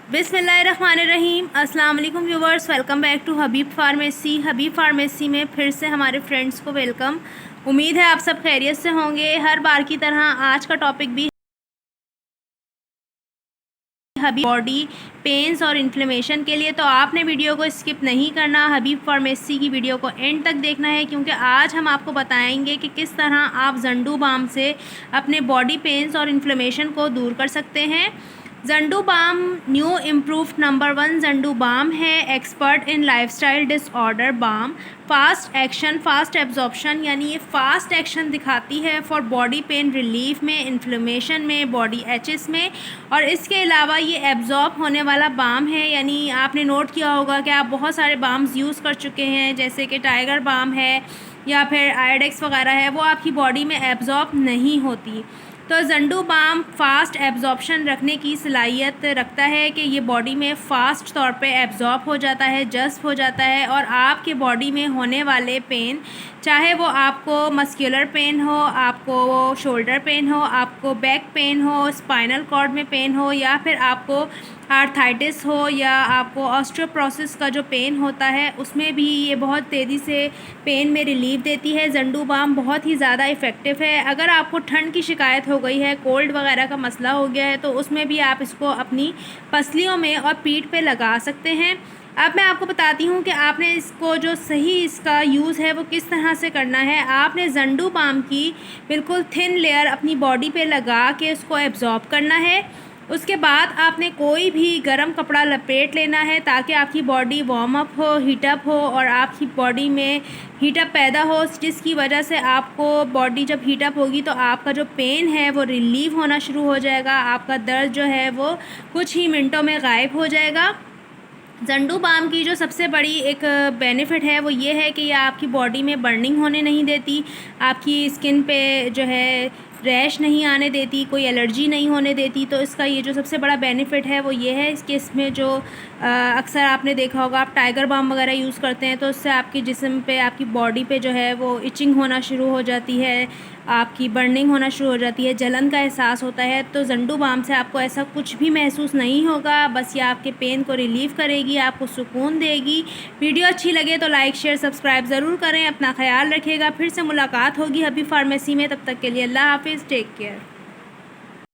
बिस्मिल्लाहिर्रहमानिर्रहीम। अस्सलाम वालेकुम viewers, welcome back to Habib pharmacy. Habib pharmacy में फिर से हमारे फ्रेंड्स को वेलकम। उम्मीद है आप सब खैरियत से होंगे। हर बार की तरह आज का टॉपिक भी हबीब बॉडी पेन्स और इन्फ्लेमेशन के लिए, तो आपने वीडियो को स्किप नहीं करना, हबीब फार्मेसी की वीडियो को एंड तक देखना है, क्योंकि आज हम आपको बताएंगे कि किस तरह आप जंडू बाम से अपने बॉडी पेन्स और इन्फ्लेमेशन को दूर कर सकते हैं। Zandu balm new improved number 1 Zandu balm है। Expert in lifestyle disorder balm, fast action fast absorption, यानी ये फास्ट एक्शन दिखाती है फॉर बॉडी पेन रिलीफ में, इन्फ्लेमेशन में, बॉडी एचेस में। और इसके अलावा ये एब्जॉर्ब होने वाला बाम है, यानी आपने नोट किया होगा कि आप बहुत सारे बाम्स यूज़ कर चुके हैं, जैसे कि टाइगर बाम है या फिर आयोडेक्स वगैरह है, वो आपकी बॉडी में एब्जॉर्ब नहीं होती। तो जंडू बाम फास्ट एब्जॉर्प्शन रखने की सलाहियत रखता है कि ये बॉडी में फ़ास्ट तौर पे एब्जॉर्ब हो जाता है, जज़्ब हो जाता है, और आपके बॉडी में होने वाले पेन, चाहे वो आपको मस्कुलर पेन हो, आपको शोल्डर पेन हो, आपको बैक पेन हो, स्पाइनल कॉर्ड में पेन हो, या फिर आपको आर्थराइटिस हो, या आपको ऑस्टियोपोरोसिस का जो पेन होता है उसमें भी ये बहुत तेज़ी से पेन में रिलीफ देती है। जंडू बाम बहुत ही ज़्यादा इफ़ेक्टिव है। अगर आपको ठंड की शिकायत हो गई है, कोल्ड वगैरह का मसला हो गया है, तो उसमें भी आप इसको अपनी पसलियों में और पीठ पे लगा सकते हैं। अब मैं आपको बताती हूँ कि आपने इसको जो सही इसका यूज़ है वो किस तरह से करना है। आपने जंडू बाम की बिल्कुल थिन लेयर अपनी बॉडी पे लगा के उसको एब्जॉर्ब करना है। उसके बाद आपने कोई भी गर्म कपड़ा लपेट लेना है, ताकि आपकी बॉडी वार्म अप हो, हीटअप हो, और आपकी बॉडी में हीटअप पैदा हो, जिसकी वजह से आपको बॉडी जब हीटअप होगी तो आपका जो पेन है वो रिलीव होना शुरू हो जाएगा। आपका दर्द जो है वो कुछ ही मिनटों में गायब हो जाएगा। जंडू बाम की जो सबसे बड़ी एक बेनिफिट है वो ये है कि ये आपकी बॉडी में बर्निंग होने नहीं देती, आपकी स्किन पे जो है रैश नहीं आने देती, कोई एलर्जी नहीं होने देती। तो इसका ये जो सबसे बड़ा बेनिफिट है वो ये है। इसके इसमें जो अक्सर आपने देखा होगा, आप टाइगर बाम वगैरह यूज़ करते हैं, तो उससे आपके जिस्म पे, आपकी बॉडी पे जो है वो इचिंग होना शुरू हो जाती है, आपकी बर्निंग होना शुरू हो जाती है, जलन का एहसास होता है। तो जंडू बाम से आपको ऐसा कुछ भी महसूस नहीं होगा, बस ये आपके पेन को रिलीव करेगी, आपको सुकून देगी। वीडियो अच्छी लगे तो लाइक शेयर सब्सक्राइब ज़रूर करें। अपना ख्याल रखिएगा। फिर से मुलाकात होगी हबीब फार्मेसी में, तब तक के लिए अल्लाह हाफिज़, टेक केयर।